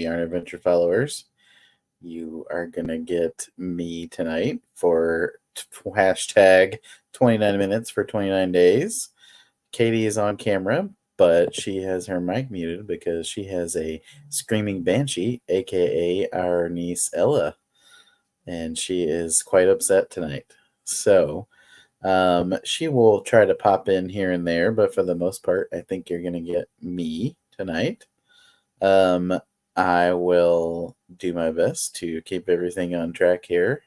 We Aren't Adventure followers. You are going to get me tonight for hashtag 29 minutes for 29 days. Katy is on camera, but she has her mic muted because she has a screaming banshee, aka our niece Ella, and she is quite upset tonight. So she will try to pop in here and there, but for the most part, I think you're going to get me tonight. I will do my best to keep everything on track here,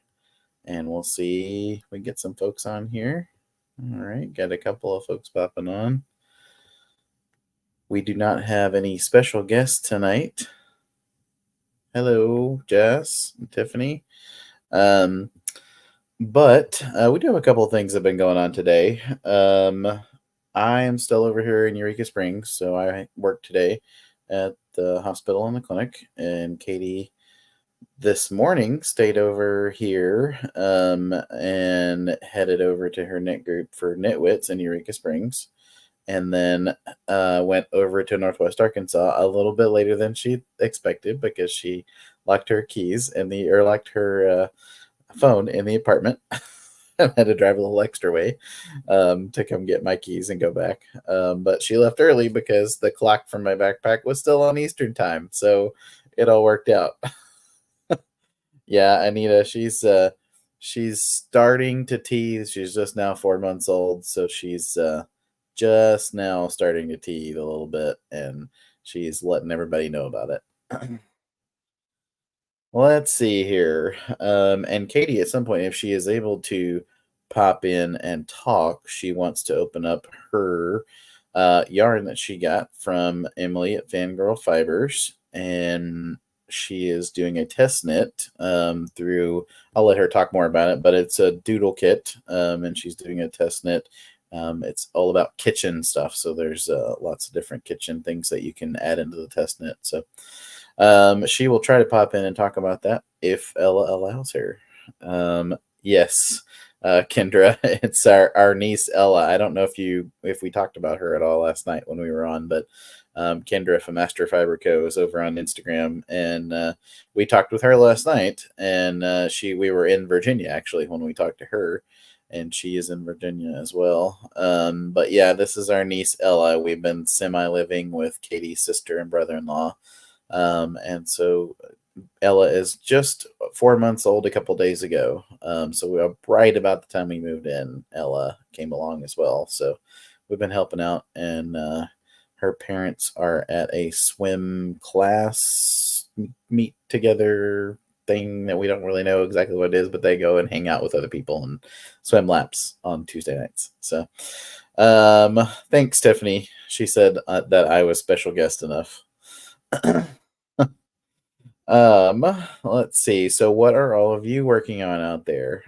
and we'll see if we get some folks on here. All right, got a couple of folks popping on. We do not have any special guests tonight. Hello, Jess and Tiffany. But we do have a couple of things that have been going on today. I am still over here in Eureka Springs, so I work today at the hospital and the clinic, and Katy this morning stayed over here and headed over to her knit group for Knitwits in Eureka Springs, and then went over to Northwest Arkansas a little bit later than she expected because she locked her keys or locked her phone in the apartment. I had to drive a little extra way to come get my keys and go back. But she left early because the clock from my backpack was still on Eastern time. So it all worked out. Yeah, Anita, she's starting to teethe. She's just now 4 months old. So she's just now starting to teethe a little bit. And she's letting everybody know about it. Let's see here. And Katy, at some point, if she is able to pop in and talk, she wants to open up her yarn that she got from Emily at Fangirl Fibers. And she is doing a test knit through, I'll let her talk more about it, but it's a doodle kit. And she's doing a test knit. It's all about kitchen stuff. So there's lots of different kitchen things that you can add into the test knit. So she will try to pop in and talk about that if Ella allows her. Yes, Kendra, it's our niece Ella. I don't know if we talked about her at all last night when we were on, but Kendra from Astro Fiber Co. is over on Instagram, and we talked with her last night, and we were in Virginia actually when we talked to her, and she is in Virginia as well. But yeah, this is our niece Ella. We've been semi-living with Katy's sister and brother-in-law. And so Ella is just 4 months old a couple days ago. So we were right about the time we moved in, Ella came along as well. So we've been helping out, and her parents are at a swim class meet together thing that we don't really know exactly what it is, but they go and hang out with other people and swim laps on Tuesday nights. So thanks, Tiffany. She said that I was special guest enough. Let's see. So what are all of you working on out there?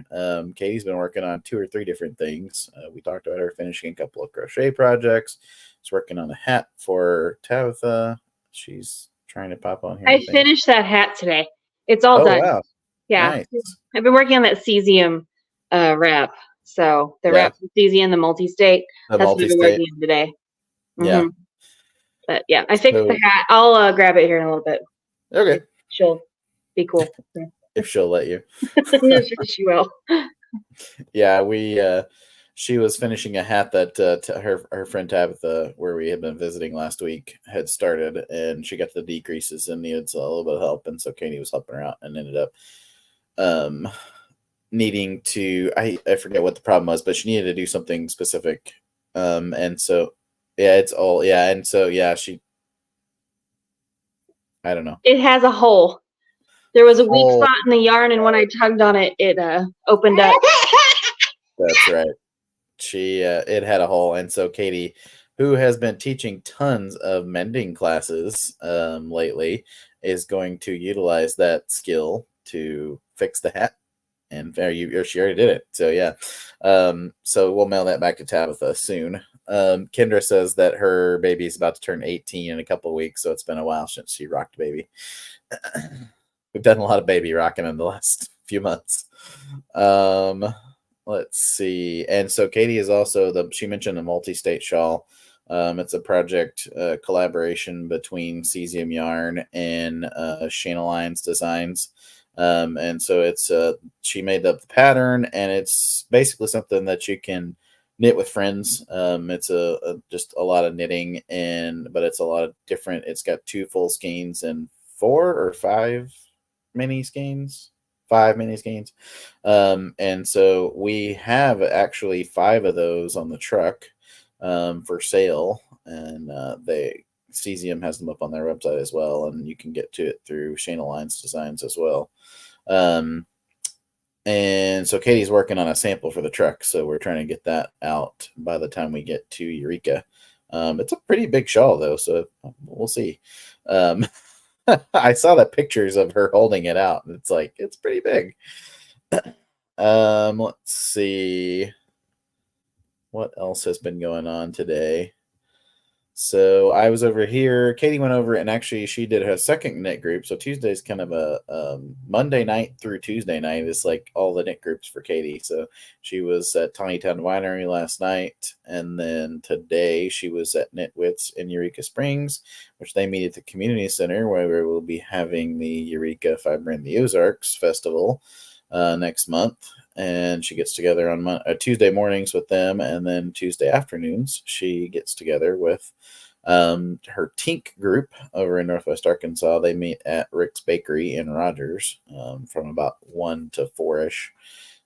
Katy's been working on 2 or 3 different things. We talked about her finishing a couple of crochet projects. She's working on a hat for Tabitha. She's trying to pop on here. I finished that hat today. It's all done. Wow. Yeah. Nice. I've been working on that cesium wrap. So the wrap from cesium, the multi-state. That's what I've been working on today. Mm-hmm. Yeah. But yeah, I fixed the hat. I'll grab it here in a little bit. Okay. She'll be cool. If she'll let you. No, she will. Yeah, she was finishing a hat that her friend Tabitha, where we had been visiting last week, had started, and she got the decreases and needed a little bit of help, and so Katy was helping her out and ended up needing to, I forget what the problem was, but she needed to do something specific. And so I don't know. It has a hole. There was a weak spot in the yarn, and when I tugged on it, it opened up. That's right. It had a hole, and so Katy, who has been teaching tons of mending classes lately, is going to utilize that skill to fix the hat. And she already did it. So yeah. So we'll mail that back to Tabitha soon. Kendra says that her baby's about to turn 18 in a couple of weeks, so it's been a while since she rocked baby. We've done a lot of baby rocking in the last few months. Let's see. And so Katy is also she mentioned the multi-state shawl. It's a project collaboration between Cesium Yarn and Shayna Lyons Designs. And so it's she made up the pattern, and it's basically something that you can knit with friends. It's just a lot of knitting, but it's a lot of different. It's got 2 full skeins and 4 or 5 mini skeins, 5 mini skeins. And so we have actually 5 of those on the truck for sale, and Cesium has them up on their website as well, and you can get to it through Shayna Lyons Designs as well. And so Katie's working on a sample for the truck, so we're trying to get that out by the time we get to Eureka. It's a pretty big shawl though, so we'll see. I saw the pictures of her holding it out, and it's pretty big. Let's see what else has been going on today. So I was over here. Katy went over, and actually she did her second knit group. So Tuesday's kind of a Monday night through Tuesday night is like all the knit groups for Katy. So she was at Tiny Town Winery last night, and then today she was at Knitwits in Eureka Springs, which they meet at the community center, where we will be having the Eureka Fiber in the Ozarks Festival next month. And she gets together on Tuesday mornings with them, and then Tuesday afternoons she gets together with her Tink group over in Northwest Arkansas. They meet at Rick's Bakery in Rogers from about 1 to 4ish,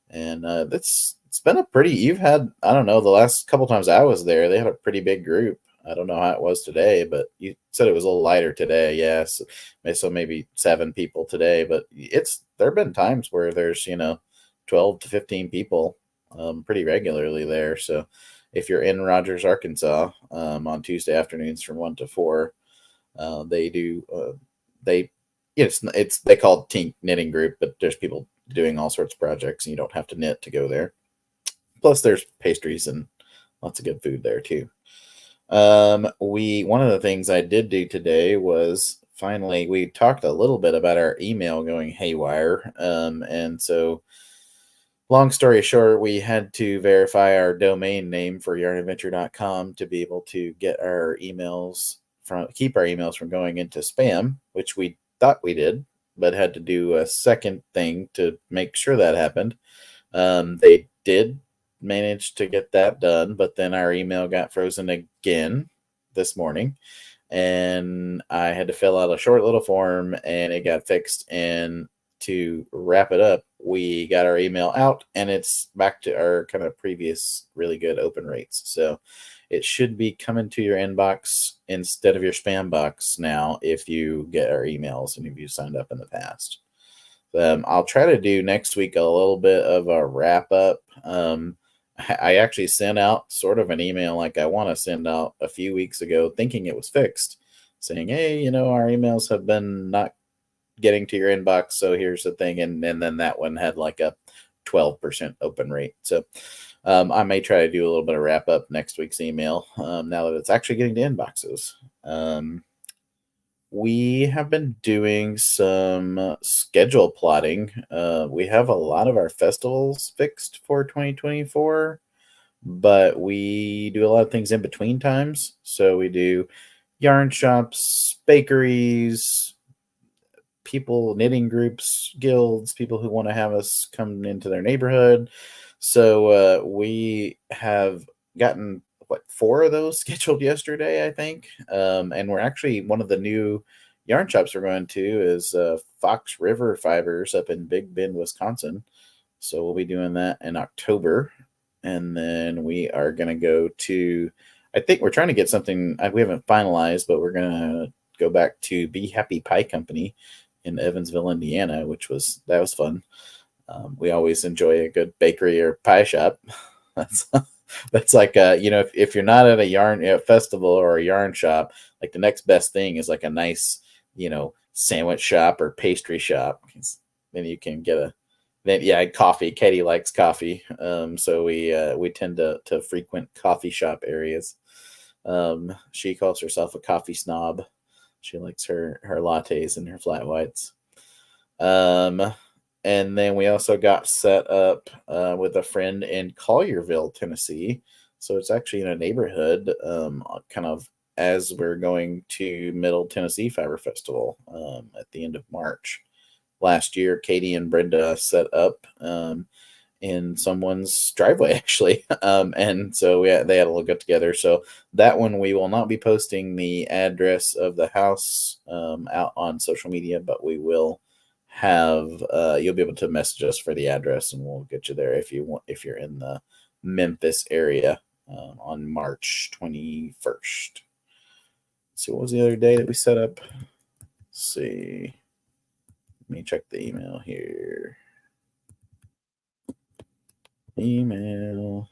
and it's been a pretty. You've had, I don't know, the last couple times I was there, they had a pretty big group. I don't know how it was today, but you said it was a little lighter today. Yes, so maybe 7 people today, but there have been times where there's 12 to 15 people pretty regularly there. So if you're in Rogers, Arkansas on Tuesday afternoons from 1 to 4, they do they call it Tink Knitting Group, but there's people doing all sorts of projects, and you don't have to knit to go there. Plus there's pastries and lots of good food there too. One of the things I did do today was finally, we talked a little bit about our email going haywire. And so long story short, we had to verify our domain name for yarnadventure.com to be able to keep our emails from going into spam, which we thought we did, but had to do a second thing to make sure that happened. They did manage to get that done, but then our email got frozen again this morning, and I had to fill out a short little form, and it got fixed. And to wrap it up, we got our email out, and it's back to our kind of previous really good open rates. So it should be coming to your inbox instead of your spam box now if you get our emails and if you signed up in the past. I'll try to do next week a little bit of a wrap up. I actually sent out sort of an email like I want to send out a few weeks ago, thinking it was fixed, saying, hey, our emails have been not getting to your inbox, so here's the thing. And then that one had like a 12% open rate. So I may try to do a little bit of wrap up next week's email now that it's actually getting to inboxes. We have been doing some schedule plotting. We have a lot of our festivals fixed for 2024, but we do a lot of things in between times. So we do yarn shops, bakeries, people, knitting groups, guilds, people who want to have us come into their neighborhood. So we have gotten 4 of those scheduled yesterday, I think. And we're actually, one of the new yarn shops we're going to is Fox River Fibers up in Big Bend, Wisconsin. So we'll be doing that in October. And then we are going to go to, I think we're trying to get something, we haven't finalized, but we're going to go back to Be Happy Pie Company in Evansville, Indiana, that was fun. We always enjoy a good bakery or pie shop. That's like if you're not at a yarn festival or a yarn shop, like the next best thing is like a nice sandwich shop or pastry shop. Then you can get coffee. Katy likes coffee, so we tend to frequent coffee shop areas. She calls herself a coffee snob. She likes her lattes and her flat whites. And then we also got set up with a friend in Collierville, Tennessee. So it's actually in a neighborhood, kind of as we're going to Middle Tennessee Fiber Festival at the end of March. Last year, Katy and Brenda set up in someone's driveway, actually. And so they had a little get together. So that one, we will not be posting the address of the house out on social media, but we will have you'll be able to message us for the address, and we'll get you there if you want, if you're in the Memphis area on March 21st. So what was the other day that we set up? Let's see. Let me check the email here. Email.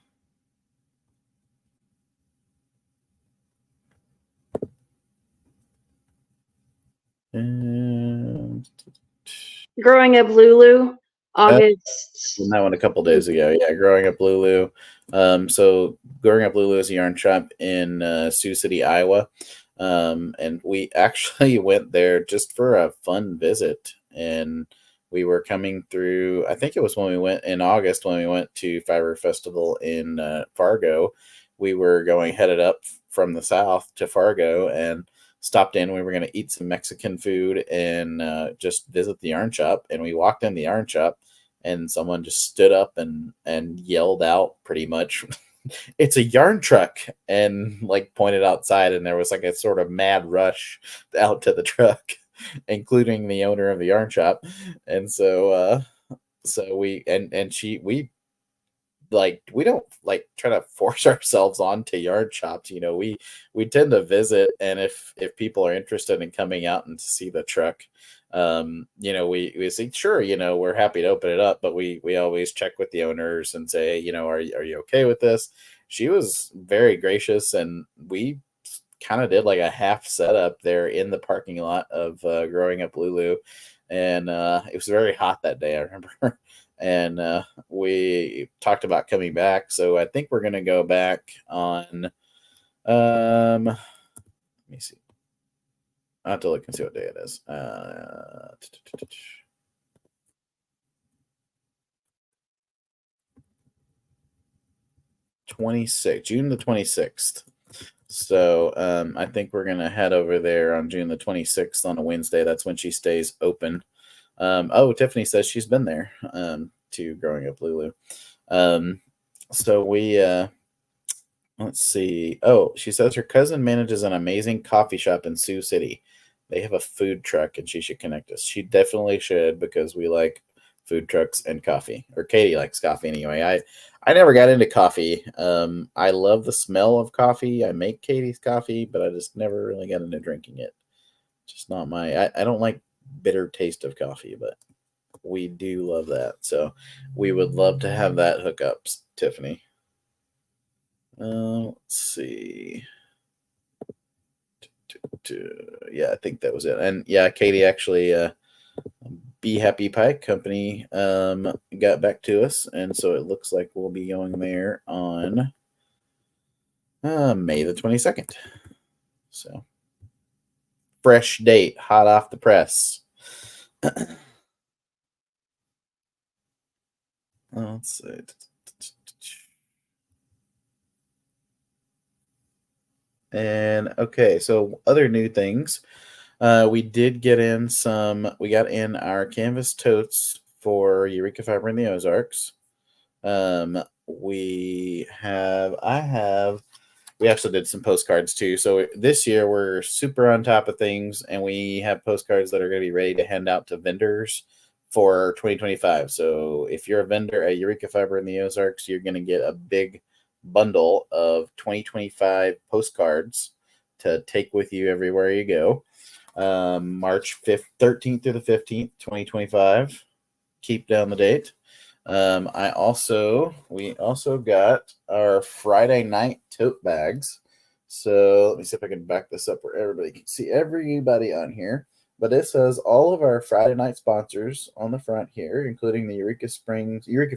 And Growing Up Lulu, August. That one a couple days ago. Yeah, Growing Up Lulu. So Growing Up Lulu is a yarn shop in Sioux City, Iowa. And we actually went there just for a fun visit. And we were coming through, I think it was when we went in August, when we went to Fiber Festival in Fargo. We were headed up from the south to Fargo and stopped in. We were going to eat some Mexican food and just visit the yarn shop. And we walked in the yarn shop, and someone just stood up and yelled out pretty much, "It's a yarn truck," and like pointed outside, and there was like a sort of mad rush out to the truck, including the owner of the yarn shop. And so we we don't like try to force ourselves onto yard shops. We tend to visit, and if people are interested in coming out and to see the truck, we say sure, we're happy to open it up, but we always check with the owners and say, are you okay with this? She was very gracious, and we kind of did like a half setup there in the parking lot of Growing Up Lulu, and it was very hot that day, I remember. And we talked about coming back, so I think we're gonna go back on. Let me see. I have to look and see what day it is. 26th, June the 26th. So I think we're gonna head over there on June the 26th on a Wednesday. That's when she stays open. Tiffany says she's been there to Growing Up Lulu. So we let's see. Oh, she says her cousin manages an amazing coffee shop in Sioux City. They have a food truck, and she should connect us. She definitely should, because we like food trucks and coffee. Or Katy likes coffee anyway. I never got into coffee. I love the smell of coffee. I make Katy's coffee, but I just never really got into drinking it. Just not my. I don't like bitter taste of coffee, but we do love that. So we would love to have that hookup, Tiffany. Let's see. Yeah, I think that was it. And yeah, Katy actually, Be Happy Pie Company got back to us, and so it looks like we'll be going there on May the 22nd. So fresh date, hot off the press. Let's see. And okay, so other new things. We did get in we got in our canvas totes for Eureka Fiber in the Ozarks. We actually did some postcards too. So this year we're super on top of things, and we have postcards that are going to be ready to hand out to vendors for 2025. So if you're a vendor at Eureka Fiber in the Ozarks, you're going to get a big bundle of 2025 postcards to take with you everywhere you go. March 13th through the 15th, 2025. Keep down the date. We also got our Friday night tote bags. So let me see if I can back this up where everybody can see everybody on here. But it says all of our Friday night sponsors on the front here, including the Eureka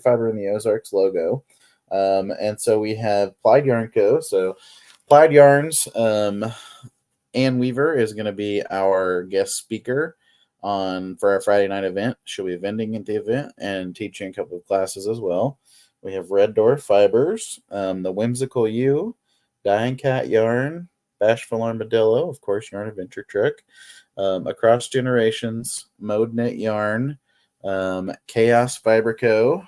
Fiber in the Ozarks logo. And so we have Plied Yarn Co. So Plied Yarns, Ann Weaver is going to be our guest speaker for our Friday night event. She'll be vending at the event and teaching a couple of classes as well. We have Red Door Fibers, The Whimsical You, Dying Cat Yarn, Bashful Armadillo, of course, Yarn Adventure Trick, Across Generations, Mode Knit Yarn, Chaos Fiber Co.,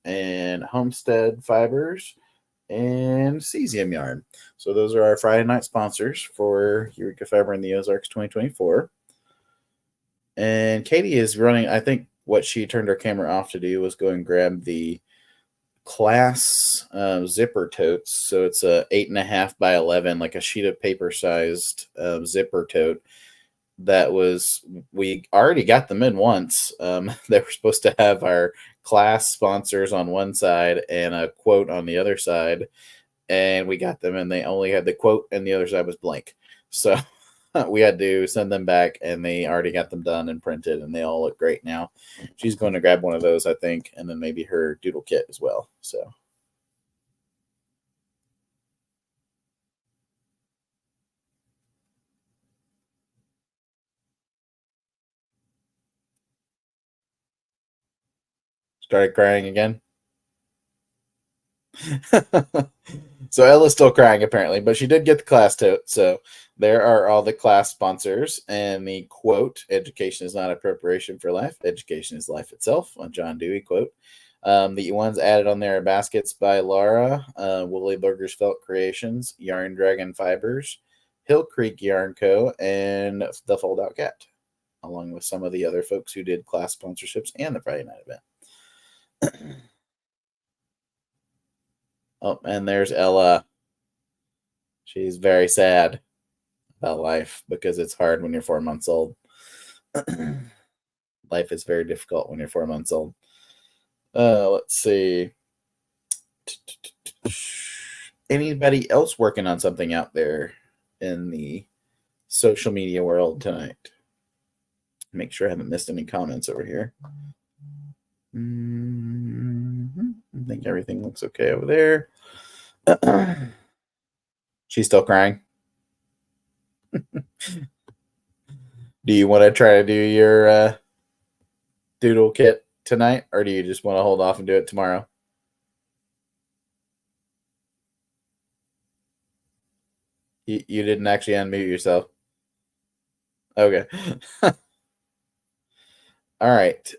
and Homestead Fibers, and Cesium Yarn. So those are our Friday night sponsors for Eureka Fiber in the Ozarks 2024. And Katy is running, I think what she turned her camera off to do was go and grab the class zipper totes. So it's a 8.5 by 11, like a sheet of paper sized zipper tote. We already got them in once. They were supposed to have our class sponsors on one side and a quote on the other side. And we got them and they only had the quote and the other side was blank. So we had to send them back and they already got them done and printed and they all look great now. She's going to grab one of those, I think, and then maybe her doodle kit as well. So. Started crying again. So Ella's still crying apparently, but she did get the class tote. So there are all the class sponsors and the quote, "Education is not a preparation for life. Education is life itself," a John Dewey quote. The ones added on there are baskets by Laura, Woolly Burgers Felt Creations, Yarn Dragon Fibers, Hill Creek Yarn Co., and the Fold Out Cat, along with some of the other folks who did class sponsorships and the Friday night event. Oh, and there's Ella. She's very sad about life because it's hard when you're 4 months old. Life is very difficult when you're 4 months old. Let's see. Anybody else working on something out there in the social media world tonight? Make sure I haven't missed any comments over here. I think everything looks okay over there. She's still crying. Do you want to try to do your doodle kit tonight, or do you just want to hold off and do it tomorrow? You didn't actually unmute yourself. Okay. All right.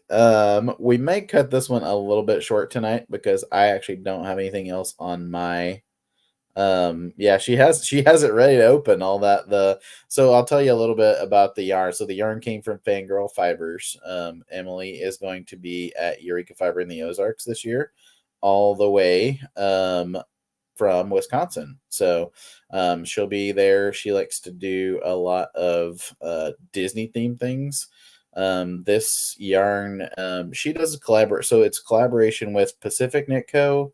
We may cut this one a little bit short tonight because I actually don't have anything else on my yeah, she has it ready to open all that. So I'll tell you a little bit about the yarn. So the yarn came from Fangirl Fibers. Emily is going to be at Eureka Fiber in the Ozarks this year, all the way from Wisconsin. So she'll be there. She likes to do a lot of Disney themed things. This yarn, she does collaborate. So it's collaboration with Pacific Knit Co.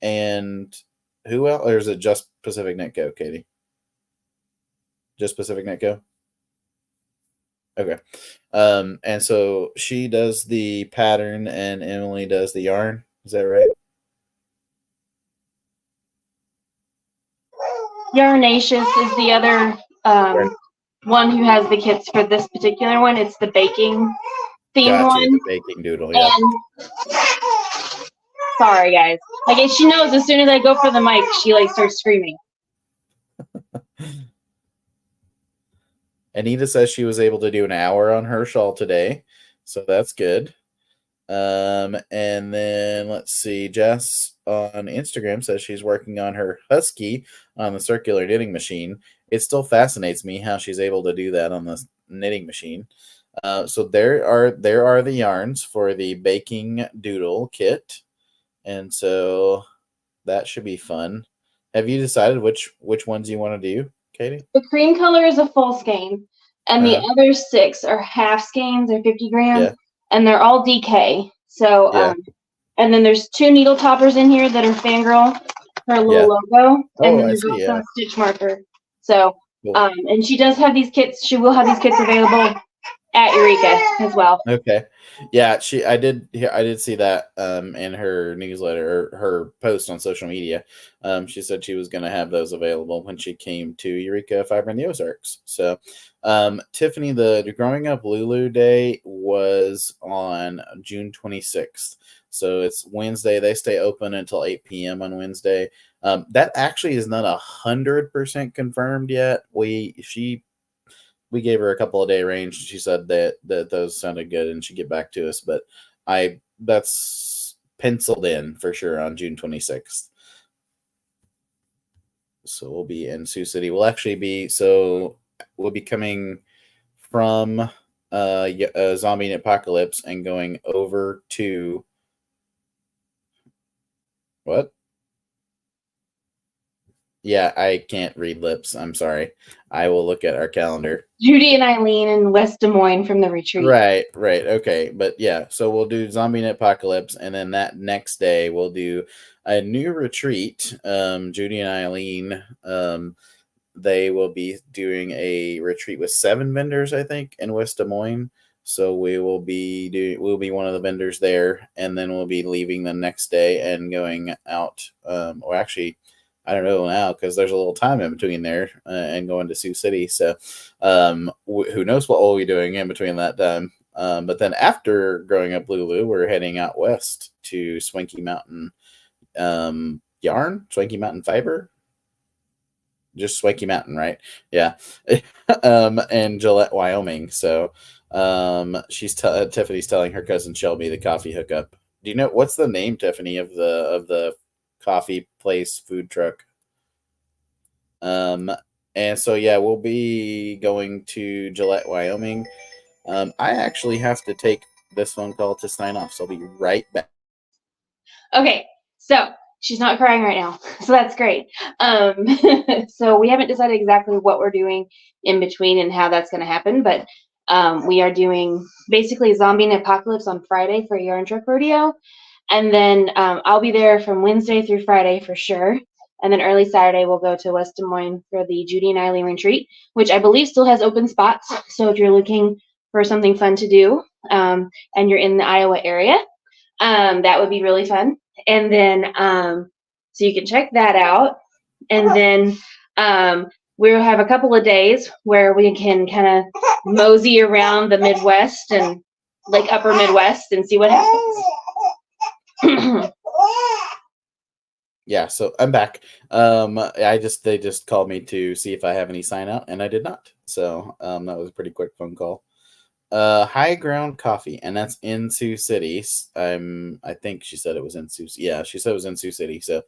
and who else? Or is it just Pacific Knit Co, Katy? Just Pacific Knit Co? Okay. And so she does the pattern and Emily does the yarn. Is that right? Yarnacious is the other one who has the kits for this particular one. It's the baking themed one. The baking doodle, yeah. And sorry, guys. Like, she knows as soon as I go for the mic, she like starts screaming. Anita says she was able to do an hour on her shawl today, so that's good. And then let's see, Jess on Instagram says she's working on her Husky on the circular knitting machine. It still fascinates me how she's able to do that on the knitting machine. So there are the yarns for the baking doodle kit, and so that should be fun. Have you decided which ones you want to do, Katy? The cream color is a full skein, and the other 6 are half skeins. They're 50 grams, and they're all DK. So, and then there's 2 needle toppers in here that are Fangirl, her little logo, and then there's also a stitch marker. So, and she does have these kits. She will have these kits available at Eureka as well. Okay. Yeah, I did see that in her newsletter or her post on social media. She said she was going to have those available when she came to Eureka Fiber in the Ozarks. So, Tiffany, the Growing Up Lulu Day was on June 26th. So it's Wednesday. They stay open until 8 p.m. on Wednesday. That actually is not 100% confirmed yet. We gave her a couple of day range. She said that those sounded good and she'd get back to us. But that's penciled in for sure on June 26th. So we'll be in Sioux City. We'll be coming from Zombie Apocalypse and going over to what? Yeah, I can't read lips. I'm sorry. I will look at our calendar. Judy and Eileen in West Des Moines from the retreat. Right. Okay. But yeah, so we'll do Zombie Apocalypse, and then that next day we'll do a new retreat. Judy and Eileen, they will be doing a retreat with 7 vendors, I think, in West Des Moines. So we'll be one of the vendors there, and then we'll be leaving the next day and going out. Or actually, I don't know now because there's a little time in between there and going to Sioux City. So who knows what we'll be doing in between that time. But then after growing up Lulu, we're heading out west to Swanky Mountain Yarn, Swanky Mountain Fiber. Just Swanky Mountain, right? Yeah. And Gillette, Wyoming. So Tiffany's telling her cousin Shelby the coffee hookup. Do you know what's the name, Tiffany, of the coffee place food truck? And so yeah, we'll be going to Gillette, Wyoming. I actually have to take this phone call to sign off, so I'll be right back. Okay, so she's not crying right now, so that's great. So we haven't decided exactly what we're doing in between and how that's going to happen, but we are doing basically Zombie Apocalypse on Friday for Yarn Truck Rodeo, and then I'll be there from Wednesday through Friday for sure. And then early Saturday, we'll go to West Des Moines for the Judy and Eileen retreat, which I believe still has open spots. So if you're looking for something fun to do and you're in the Iowa area, that would be really fun. And then so you can check that out. And then we'll have a couple of days where we can kind of mosey around the Midwest and like upper Midwest and see what happens. Yeah, so I'm back. They just called me to see if I have any sign out, and I did not. So that was a pretty quick phone call. High Ground Coffee, and that's in Sioux City. I think she said it was in Sioux. Yeah, she said it was in Sioux City. So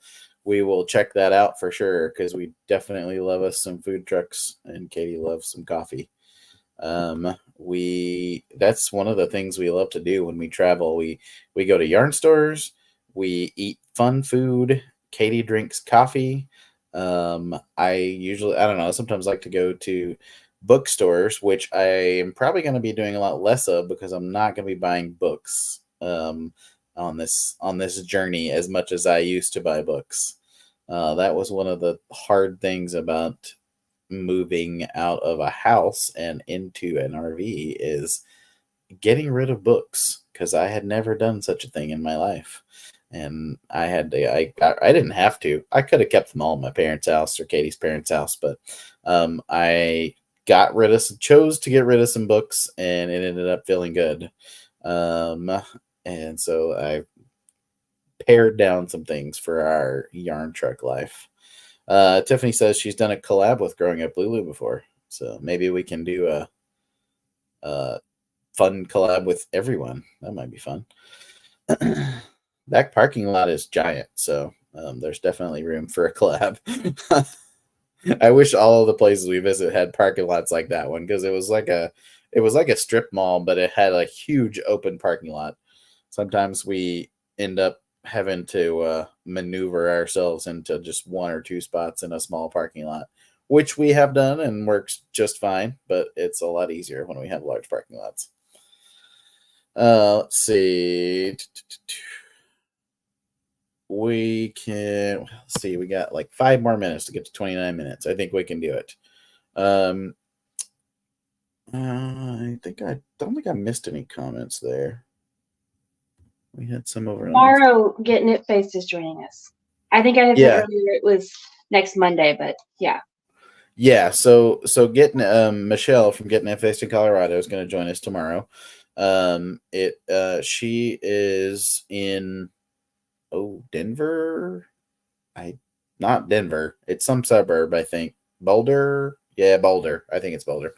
we will check that out for sure because we definitely love us some food trucks, and Katy loves some coffee. That's one of the things we love to do when we travel. We go to yarn stores, we eat fun food. Katy drinks coffee. I don't know, sometimes like to go to bookstores, which I am probably going to be doing a lot less of because I'm not going to be buying books on this journey as much as I used to buy books. That was one of the hard things about moving out of a house and into an RV is getting rid of books because I had never done such a thing in my life. And I didn't have to. I could have kept them all at my parents' house or Katy's parents' house, but I chose to get rid of some books, and it ended up feeling good. And so I pared down some things for our yarn truck life. Tiffany says she's done a collab with Growing Up Lulu before, so maybe we can do a fun collab with everyone. That might be fun. That parking lot is giant, so there's definitely room for a collab. I wish all of the places we visit had parking lots like that one because it was like a strip mall, but it had a huge open parking lot. Sometimes we end up having to maneuver ourselves into just 1 or 2 spots in a small parking lot, which we have done and works just fine, but it's a lot easier when we have large parking lots. Let's see. We got like 5 more minutes to get to 29 minutes. I think we can do it. I don't think I missed any comments there. We had some over. Tomorrow, Get Knit Faced is joining us. I think I had said earlier it was next Monday, but yeah. Yeah, so getting Michelle from Get Knit Faced in Colorado is going to join us tomorrow. She is in Denver. Not Denver. It's some suburb, I think. Boulder. Yeah, Boulder. I think it's Boulder.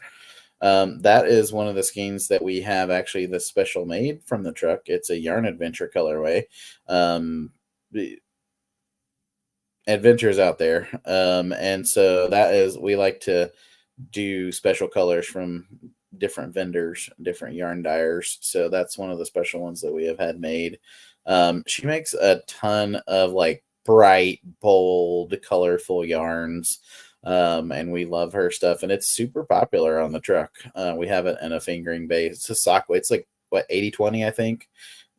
That is one of the skeins that we have actually the special made from the truck. It's a Yarn Adventure colorway. The adventures out there. And so that is, we like to do special colors from different vendors, different yarn dyers. So that's one of the special ones that we have had made. She makes a ton of like bright, bold, colorful yarns. And we love her stuff, and it's super popular on the truck. We have it in a fingering base. It's a sock. It's like what, 80-20, I think.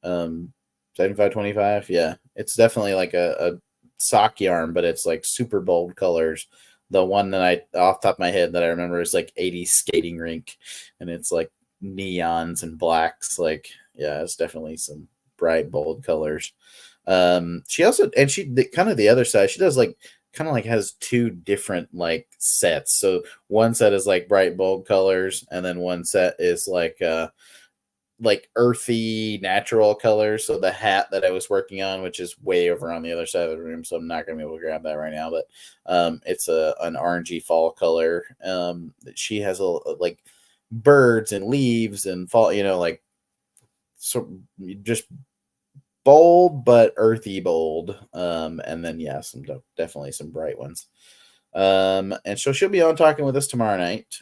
75-25. Yeah, it's definitely like a sock yarn, but it's like super bold colors. The one that I, off the top of my head, that I remember is like 80s skating rink, and it's like neons and blacks. Like, yeah, it's definitely some bright, bold colors. She also, and kind of the other side, she does like kind of like has two different like sets. So one set is like bright, bold colors, and then one set is like earthy, natural colors. So the hat that I was working on, which is way over on the other side of the room, so I'm not gonna be able to grab that right now, but it's an orangey fall color. She has like birds and leaves and fall, like, so just bold but earthy bold. And then yeah, definitely some bright ones. And so she'll be on talking with us tomorrow night.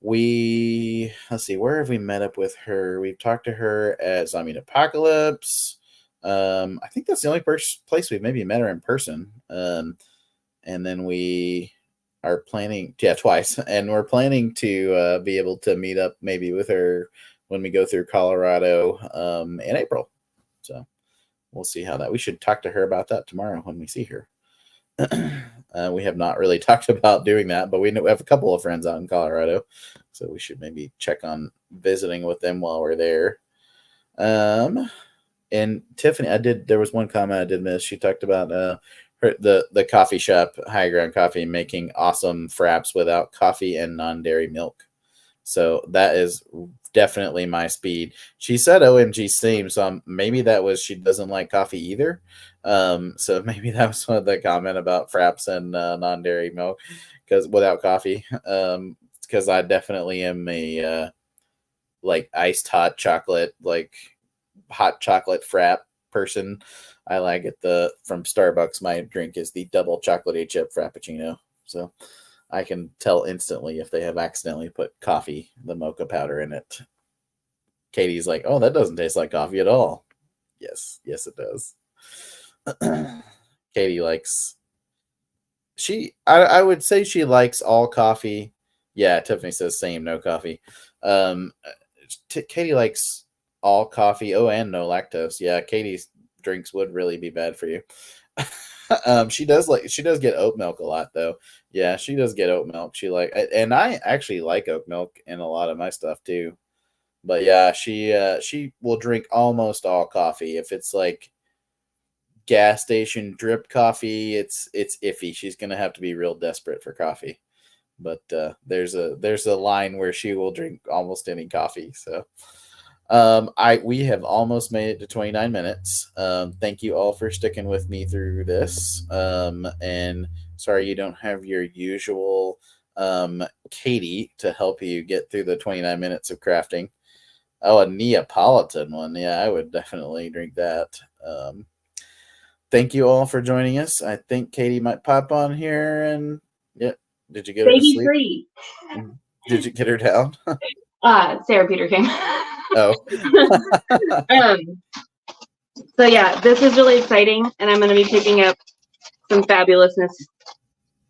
Let's see, where have we met up with her? We've talked to her at Zombie Apocalypse. I think that's the only place we've maybe met her in person. And then we are planning, twice, and we're planning to be able to meet up maybe with her when we go through Colorado in April. So we'll see how that. We should talk to her about that tomorrow when we see her. We have not really talked about doing that, but we have a couple of friends out in Colorado, so we should maybe check on visiting with them while we're there. And Tiffany, there was one comment I did miss. She talked about the coffee shop, High Ground Coffee, making awesome fraps without coffee and non-dairy milk. So that is definitely my speed. She said OMG same, so maybe that was she doesn't like coffee either. So maybe that was one of the comment about fraps and non-dairy milk, because without coffee. Because I definitely am a like iced hot chocolate, like hot chocolate frap person. I like it from Starbucks. My drink is the double chocolatey chip frappuccino. So I can tell instantly if they have accidentally put the mocha powder in it. Katie's like, oh, that doesn't taste like coffee at all. Yes, it does. Katie likes, I would say she likes all coffee. Yeah, Tiffany says same, no coffee. Katie likes all coffee. Oh, and no lactose. Yeah, Katie's drinks would really be bad for you. She does get oat milk a lot though. Yeah, she does get oat milk. And I actually like oat milk in a lot of my stuff too. But yeah, she will drink almost all coffee. If it's like gas station drip coffee, it's iffy. She's gonna have to be real desperate for coffee. But there's a line where she will drink almost any coffee. So we have almost made it to 29 minutes. Thank you all for sticking with me through this. And sorry you don't have your usual Katy to help you get through the 29 minutes of crafting. Oh, a Neapolitan one. Yeah, I would definitely drink that. Thank you all for joining us. I think Katy might pop on here and yeah. Did you get her to sleep? Free. Did you get her down? Sarah Peter came. Oh. So yeah, this is really exciting, and I'm going to be picking up some fabulousness.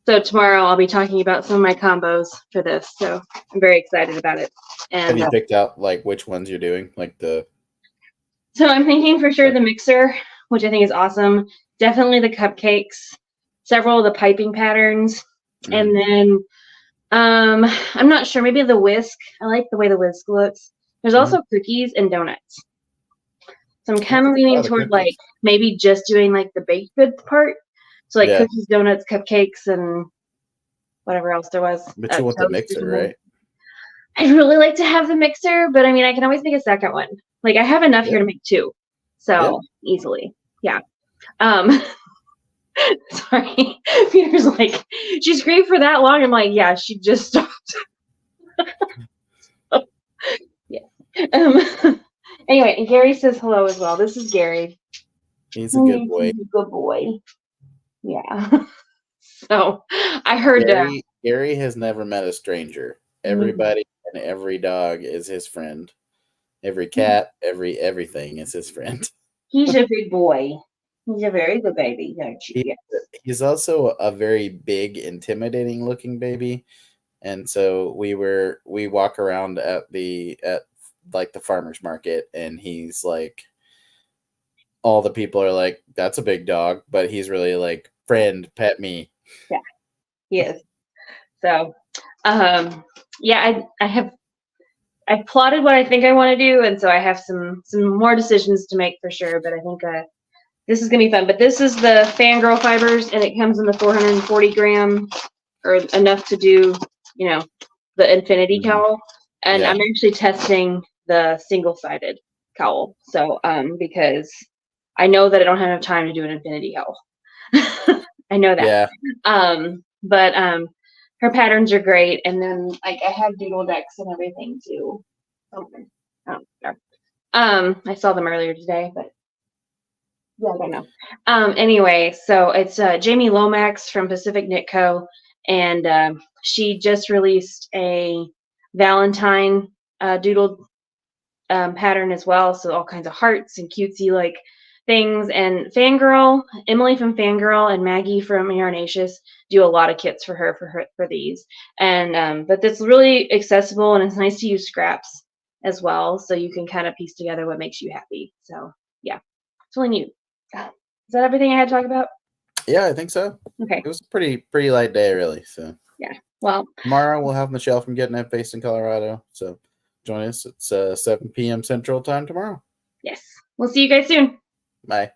So tomorrow I'll be talking about some of my combos for this. So I'm very excited about it. And have you picked out like which ones you're doing? So I'm thinking for sure the mixer, which I think is awesome. Definitely the cupcakes, several of the piping patterns. And then I'm not sure, maybe the whisk. I like the way the whisk looks. There's also cookies and donuts. So I'm kind of leaning toward like maybe just doing like the baked goods part. So like cookies, donuts, cupcakes, and whatever else there was. But you want the mixer, right? I'd really like to have the mixer, but I mean, I can always make a second one. Like I have enough here to make 2, so easily. Yeah. Sorry, Peter's like, she screamed for that long. I'm like, yeah, she just stopped. So, yeah. Anyway, and Gary says hello as well. This is Gary. He's a good boy. He's a good boy. Yeah. So I heard Gary has never met a stranger. Everybody and every dog is his friend. Every cat, everything is his friend. He's a big boy. He's a very good baby. He's also a very big, intimidating looking baby. And so we walk around at like the farmer's market, and he's like, all the people are like, that's a big dog, but he's really like, friend, pet me. Yeah, he is. So, yeah, I've plotted what I think I want to do, and so I have some more decisions to make for sure. But I think this is gonna be fun. But this is the Fangirl fibers, and it comes in the 440 gram, or enough to do, the infinity cowl. And I'm actually testing the single-sided cowl. So, because I know that I don't have enough time to do an infinity cowl. I know that. Yeah. But her patterns are great, and then like I have doodle decks and everything too. I saw them earlier today, but yeah, I don't know. Anyway, so it's Jamie Lomax from Pacific Knit Co. And she just released a Valentine doodle pattern as well. So all kinds of hearts and cutesy like things. And Emily from Fangirl and Maggie from Yarnaceous do a lot of kits for her for these. And but it's really accessible, and it's nice to use scraps as well, so you can kind of piece together what makes you happy. So yeah, it's really neat. Is that everything I had to talk about? Yeah, I think so. Okay. It was a pretty light day, really. So yeah. Well, tomorrow we'll have Michelle from Getting It based in Colorado. So join us. It's 7 p.m. Central Time tomorrow. Yes. We'll see you guys soon. Bye.